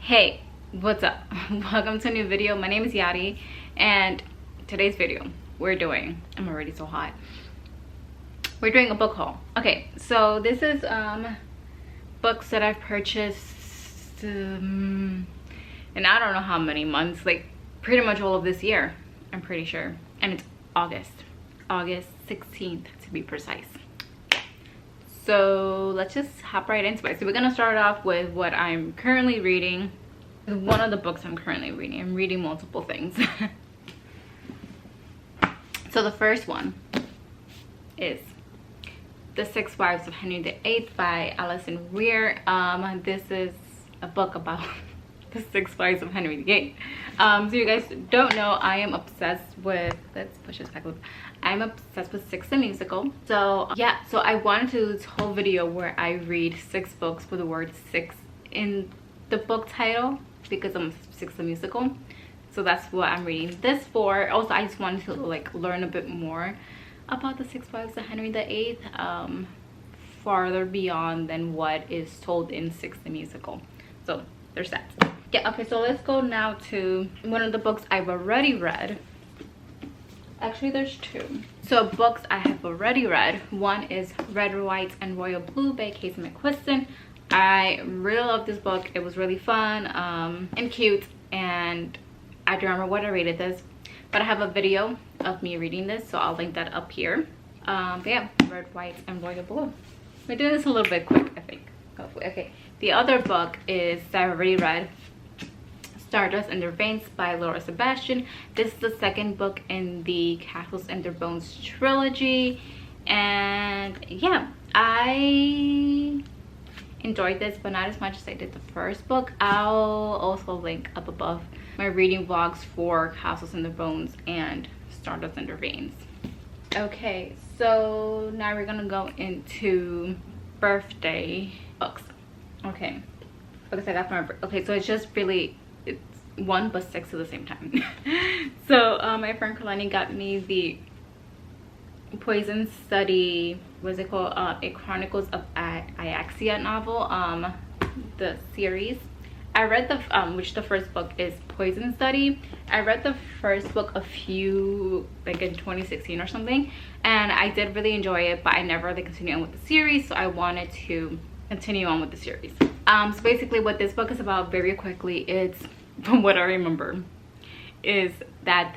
Hey, what's up? Welcome to a new video. My name is Yari, and today's video I'm already so hot. We're doing a book haul. Okay, so this is books that I've purchased in I don't know how many months, like pretty much all of this year, I'm pretty sure. And it's August 16th to be precise. So let's just hop right into it. So we're gonna start off with what I'm currently reading. One of the books I'm currently reading. I'm reading multiple things. So the first one is The Six Wives of Henry VIII by Alison Weir. This is a book about the Six Wives of Henry VIII. So you guys don't know, I am obsessed with, let's push this back a little. I'm obsessed with Six the Musical. So yeah, so I wanted to do this whole video where I read 6 books with the word six in the book title because I'm Six the Musical. So that's what I'm reading this for. Also, I just wanted to like learn a bit more about the Six Wives of Henry VIII, farther beyond than what is told in Six the Musical. So there's that. Yeah, okay, so let's go now to one of the books I've already read. Actually, there's 2. So books I have already read. One is Red, White, and Royal Blue by McQuiston. I really love this book. It was really fun and cute, and I don't remember what I rated this, but I have a video of me reading this, so I'll link that up here. But yeah, Red, White, and Royal Blue. We're doing this a little bit quick, I think. Hopefully. Okay, the other book is that I've already read, Stardust and Their Veins by Sebastian. This is the second book in the Castles and Their Bones trilogy, and yeah, I enjoyed this, but not as much as I did the first book. I'll also link up above my reading vlogs for Castles and Their Bones and Stardust and Their Veins. Okay, so now we're gonna go into birthday books. Okay, because I got my okay, so it's just really, it's 1 but 6 at the same time. So my friend Kalani got me the Poison Study, what's it called, a Chronicles of Iaxia novel, the series. I read the which the first book is Poison Study. I read the first book a few, like in 2016 or something, and I did really enjoy it, but I never really continued on with the series, so I wanted to continue on with the series. So basically what this book is about, very quickly, it's, from what I remember, is that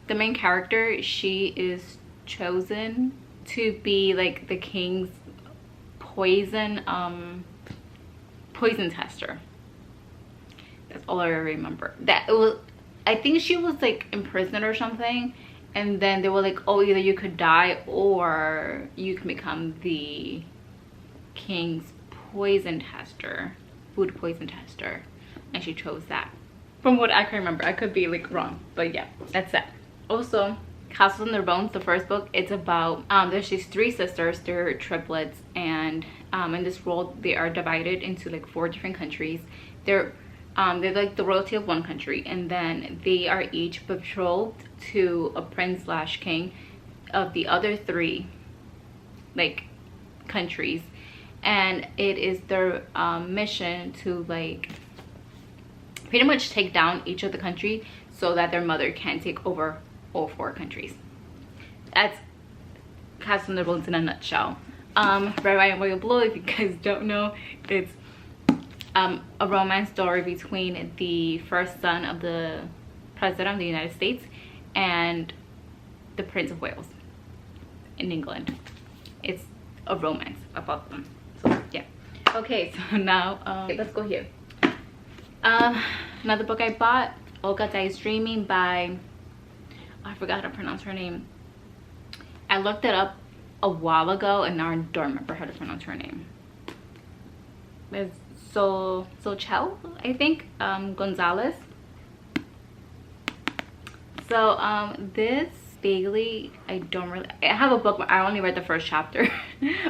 the main character, she is chosen to be like the king's poison tester. That's all I remember. That it was, I think she was like imprisoned or something, and then they were like, oh, either you could die or you can become the king's poison tester, food poison tester, and she chose that, from what I can remember. I could be like wrong, but yeah, that's that. Also, Castles and Their Bones, the first book, it's about there's these 3 sisters, they're triplets, and in this world they are divided into like 4 different countries. They're like the royalty of one country, and then they are each betrothed to a prince / king of the other 3 like countries, and it is their mission to like pretty much take down each of the country so that their mother can take over all 4 countries. That's Cast on the Bones in a nutshell. Red, White, and Royal Blue, if you guys don't know, it's a romance story between the first son of the president of the United States and the Prince of Wales in England. It's a romance about them. So yeah. Okay, so now let's go here. Another book I bought, Olga Dies Dreaming by, I forgot how to pronounce her name. I looked it up a while ago and now I don't remember how to pronounce her name. It's Xóchitl, I think, González. So this vaguely, I have a book, but I only read the first chapter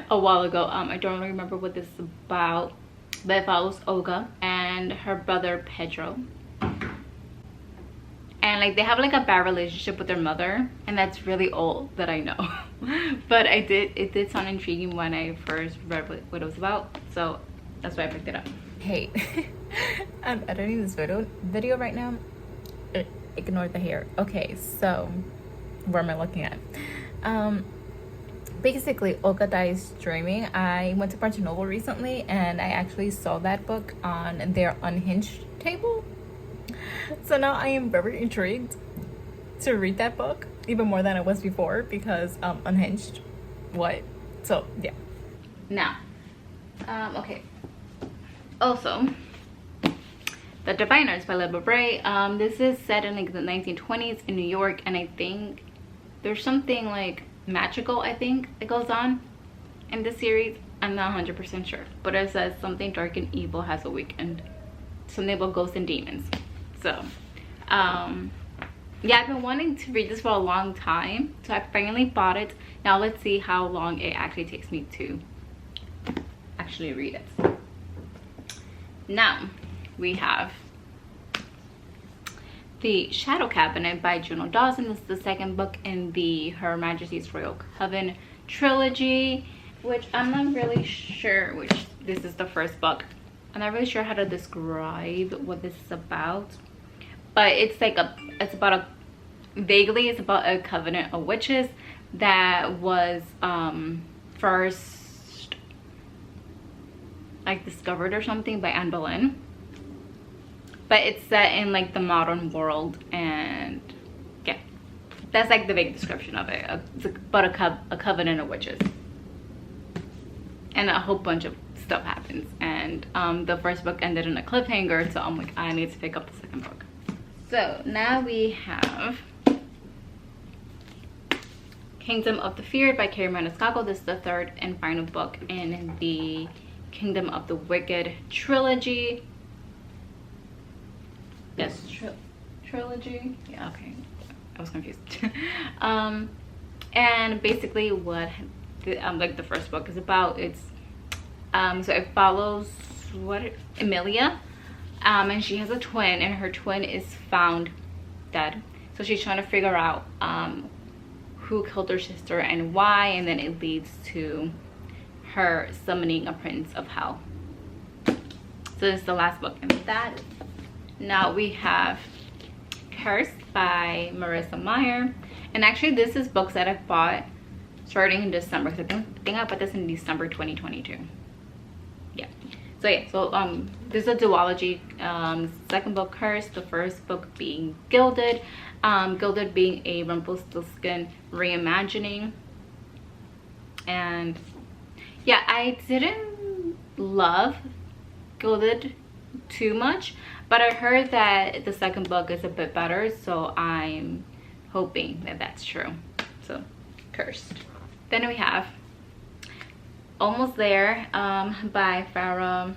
a while ago. I don't really remember what this is about, but it follows Olga and her brother Pedro, and like they have like a bad relationship with their mother, and that's really all that I know. But it did sound intriguing when I first read what it was about, so that's why I picked it up. Hey, I'm editing this video right now. Ignore the hair. Okay, so where am I looking at? Basically, Olga Dies Dreaming. I went to Barnes & Noble recently, and I actually saw that book on their Unhinged table. So now I am very intrigued to read that book, even more than I was before, because Unhinged. What? So yeah. Now, okay. Also, The Diviners by Libba Bray. This is set in like the 1920s in New York, and I think there's something like magical, I think, that goes on in this series. I'm not 100% sure, but it says something dark and evil has awakened. Something about ghosts and demons. So, yeah, I've been wanting to read this for a long time, so I finally bought it. Now let's see how long it actually takes me to actually read it. Now we have The Shadow Cabinet by Juno Dawson. This is the second book in the Her Majesty's Royal Coven trilogy, which I'm not really sure which. This is the first book. I'm not really sure how to describe what this is about, but it's like vaguely it's about a covenant of witches that was first like discovered or something by Anne Boleyn, but it's set in like the modern world, and yeah, that's like the vague description of it. It's about a covenant of witches, and a whole bunch of stuff happens, and the first book ended in a cliffhanger, so I'm like, I need to pick up the second book. So now we have Kingdom of the Feared by Kerri Maniscalco. This is the third and final book in the Kingdom of the Wicked trilogy. Yes, trilogy. Yeah, okay. I was confused. And basically what like the first book is about, it's so it follows Emilia, and she has a twin, and her twin is found dead. So she's trying to figure out who killed her sister and why, and then it leads to her summoning a prince of hell. So this is the last book in that. Now we have Cursed by Marissa Meyer, and actually this is books that I bought starting in December, because I think I bought this in December 2022. Yeah, so yeah, so this is a duology. Second book Cursed, the first book being Gilded, Gilded being a Rumpelstiltskin reimagining. And yeah, I didn't love Gilded too much, but I heard that the second book is a bit better, so I'm hoping that that's true. So Cursed. Then we have Almost There by Farrah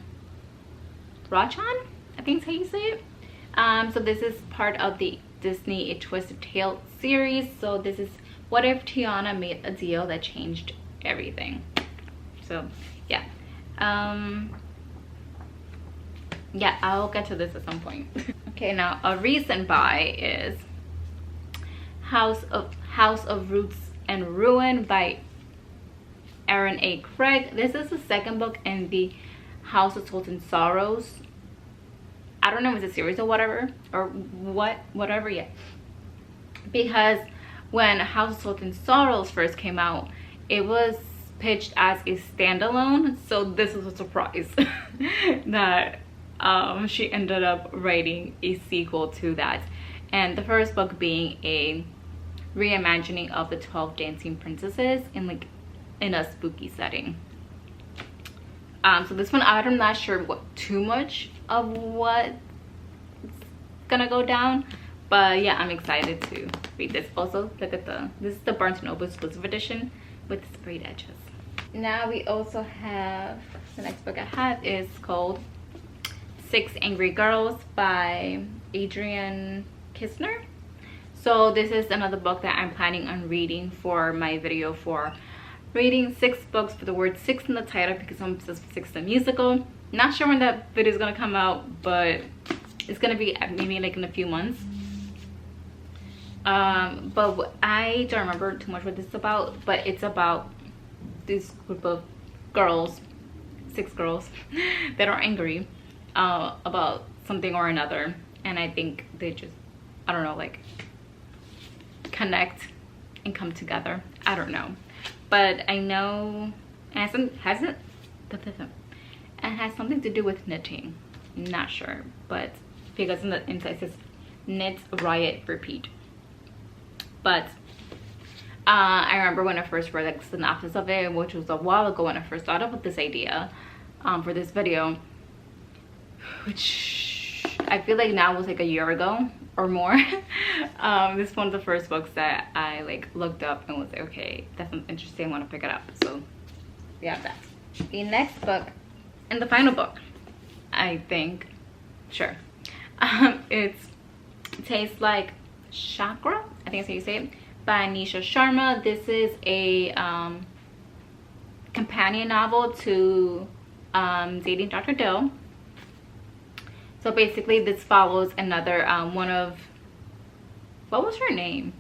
Rochon, I think is how you say it. So this is part of the Disney A Twisted Tale series. So this is what if Tiana made a deal that changed everything. So yeah, yeah, I'll get to this at some point. Okay, now a recent buy is House of Roots and Ruin by Erin A. Craig. This is the second book in the House of Salt and Sorrows. I don't know if it's a series or whatever, yeah. Because when House of Salt and Sorrows first came out, it was pitched as a standalone, so this was a surprise that she ended up writing a sequel to that. And the first book being a reimagining of the 12 Dancing Princesses in a spooky setting. So this one, I'm not sure too much of what's gonna go down, but yeah, I'm excited to read this. Also, look at this is the Barnes & Noble exclusive edition with sprayed edges. Now we also have, the next book I have is called Six Angry Girls by Adrienne Kisner. So this is another book that I'm planning on reading for my video for reading 6 books with the word 6 in the title, because I'm obsessed with 6 the musical. Not sure when that video is gonna come out, but it's gonna be maybe like in a few months. But I don't remember too much what this is about, but it's about this group of girls, 6 girls that are angry, about something or another, and I think they just, I don't know, like connect and come together. I don't know, but I know it has something to do with knitting. Not sure, but because in the inside it says knit, riot, repeat. But I remember when I first read like the synopsis of it, which was a while ago when I first thought about this idea for this video, which I feel like now was like a year ago or more. This is one of the first books that I like looked up and was like, okay, that sounds interesting, I want to pick it up. So we have that. The next book and the final book, I think, sure, it's Tastes Like Shakkar, I think that's how you say it, by Nisha Sharma. This is a companion novel to Dating Dr. Dill. So basically this follows another one of, what was her name?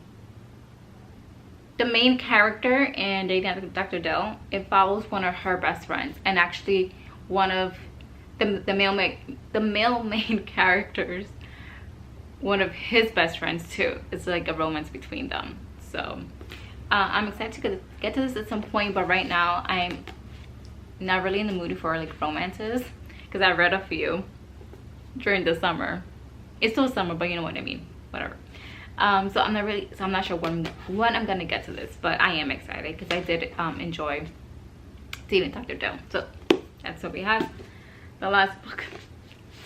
The main character in Dating Dr. Dill. It follows one of her best friends, and actually one of the male main characters, one of his best friends too. It's like a romance between them. So I'm excited to get to this at some point, but right now I'm not really in the mood for like romances, because I read a few during the summer. It's still summer, but you know what I mean, whatever. So I'm not sure when I'm gonna get to this, but I am excited because I did enjoy Dating Dr. Dill. So that's what we have. The last book,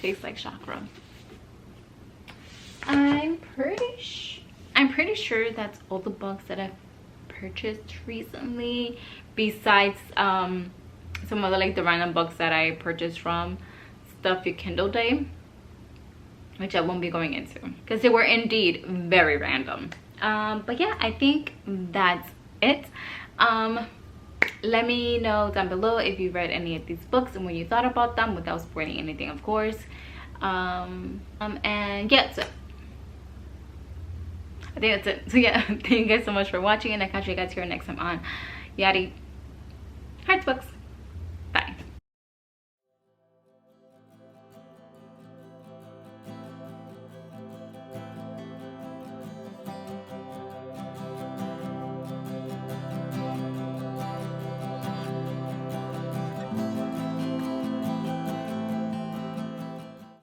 Tastes Like Shakkar. I'm pretty sure that's all the books that I've purchased recently, besides some other like the random books that I purchased from Stuff You Kindle Day, which I won't be going into because they were indeed very random. But yeah, I think that's it. Let me know down below if you read any of these books and what you thought about them, without spoiling anything, of course. And yeah, so I think that's it. So yeah, thank you guys so much for watching, and I'll catch you guys here next time on Yari Hearts Books.